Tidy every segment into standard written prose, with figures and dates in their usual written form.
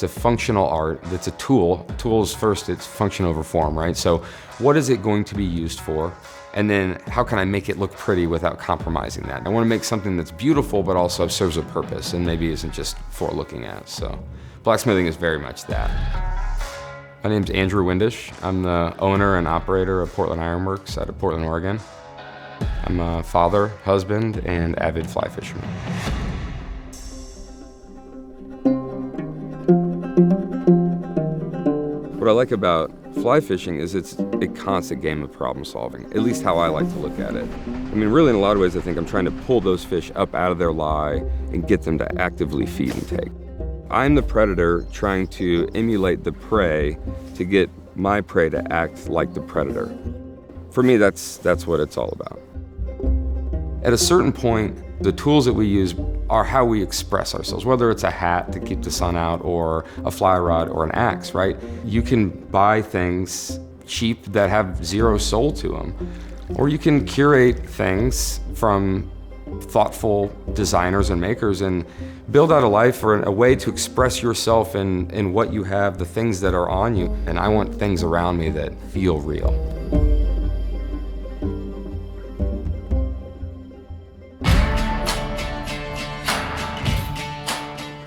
a functional art. It's a tool. Tools first, it's function over form, right? So what is it going to be used for? And then how can I make it look pretty without compromising that? I want to make something that's beautiful, but also serves a purpose and maybe isn't just for looking at. So blacksmithing is very much that. My name's Andrew Windisch. I'm the owner and operator of Portland Ironworks out of Portland, Oregon. I'm a father, husband, and avid fly fisherman. What I like about fly fishing is it's a constant game of problem solving, at least how I like to look at it. I mean, really in a lot of ways I think I'm trying to pull those fish up out of their lie and get them to actively feed and take. I'm the predator trying to emulate the prey to get my prey to act like the predator. For me, that's what it's all about. At a certain point, the tools that we use are how we express ourselves, whether it's a hat to keep the sun out or a fly rod or an axe, right? You can buy things cheap that have zero soul to them, or you can curate things from thoughtful designers and makers and build out a life or a way to express yourself in what you have, the things that are on you. And I want things around me that feel real.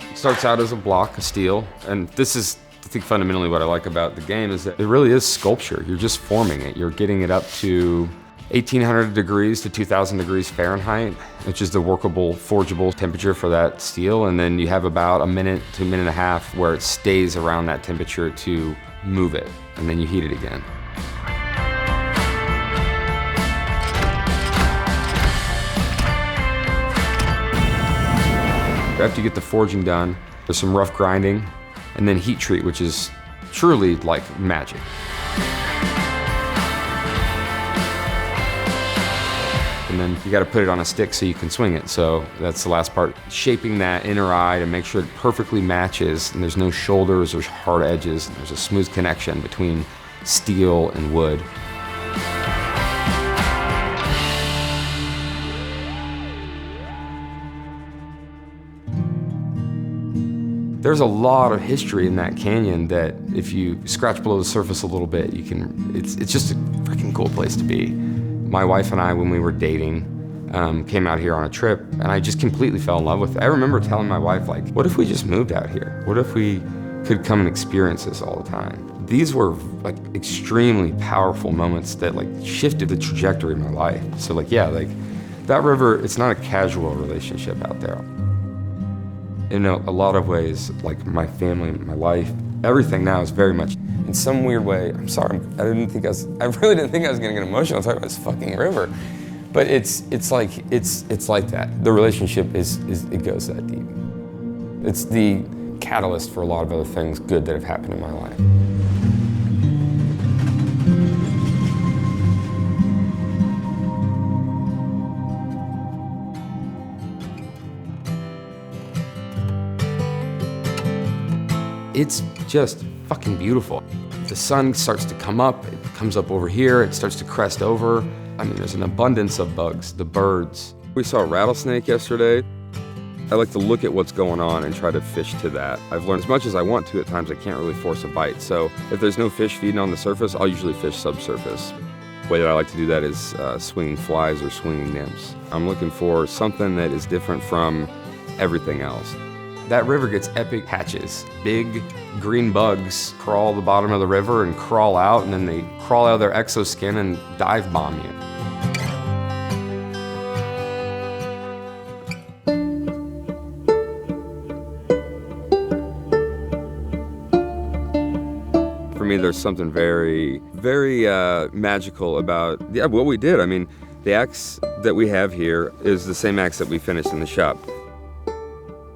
It starts out as a block of steel, and this is, I think, fundamentally what I like about the game is that it really is sculpture. You're just forming it. You're getting it up to 1,800 degrees to 2,000 degrees Fahrenheit, which is the workable, forgeable temperature for that steel, and then you have about a minute to a minute and a half where it stays around that temperature to move it, and then you heat it again. After you get the forging done, there's some rough grinding, and then heat treat, which is truly like magic. And then you got to put it on a stick so you can swing it. So that's the last part. Shaping that inner eye to make sure it perfectly matches, and there's no shoulders or hard edges. There's a smooth connection between steel and wood. There's a lot of history in that canyon that if you scratch below the surface a little bit, it's just a freaking cool place to be. My wife and I, when we were dating, came out here on a trip, and I just completely fell in love with it. I remember telling my wife, like, what if we just moved out here? What if we could come and experience this all the time? These were like extremely powerful moments that like shifted the trajectory of my life. So like, yeah, like that river, it's not a casual relationship out there. In a lot of ways, like my family, my life, everything now is very much, in some weird way, I'm sorry, I really didn't think I was gonna get emotional talking about this fucking river. But it's like that. The relationship it goes that deep. It's the catalyst for a lot of other things good that have happened in my life. It's just fucking beautiful. The sun starts to come up, it comes up over here, it starts to crest over. I mean, there's an abundance of bugs, the birds. We saw a rattlesnake yesterday. I like to look at what's going on and try to fish to that. I've learned as much as I want to, at times I can't really force a bite. So if there's no fish feeding on the surface, I'll usually fish subsurface. The way that I like to do that is swinging flies or swinging nymphs. I'm looking for something that is different from everything else. That river gets epic hatches. Big green bugs crawl the bottom of the river and crawl out, and then they crawl out of their exoskin and dive bomb you. For me, there's something very, very magical about what we did. I mean, the axe that we have here is the same axe that we finished in the shop.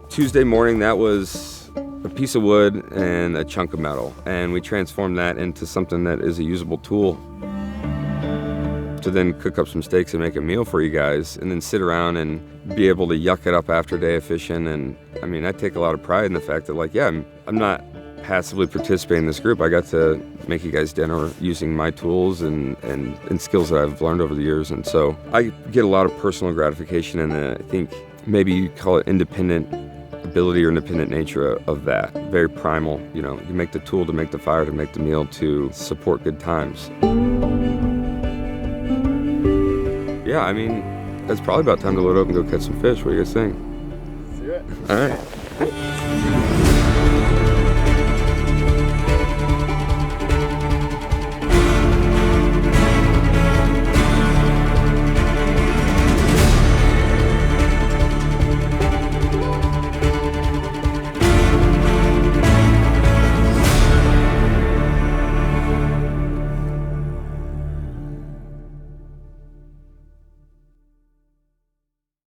Tuesday morning, that was a piece of wood and a chunk of metal, and we transformed that into something that is a usable tool to then cook up some steaks and make a meal for you guys, and then sit around and be able to yuck it up after a day of fishing. And I mean, I take a lot of pride in the fact that, like, yeah, I'm not passively participating in this group. I got to make you guys dinner using my tools and skills that I've learned over the years, and so I get a lot of personal gratification in the, I think maybe you call it independent ability or independent nature of that. Very primal, you know, you make the tool to make the fire, to make the meal, to support good times. Yeah, I mean, it's probably about time to load up and go catch some fish. What do you guys think? Let's do it. All right.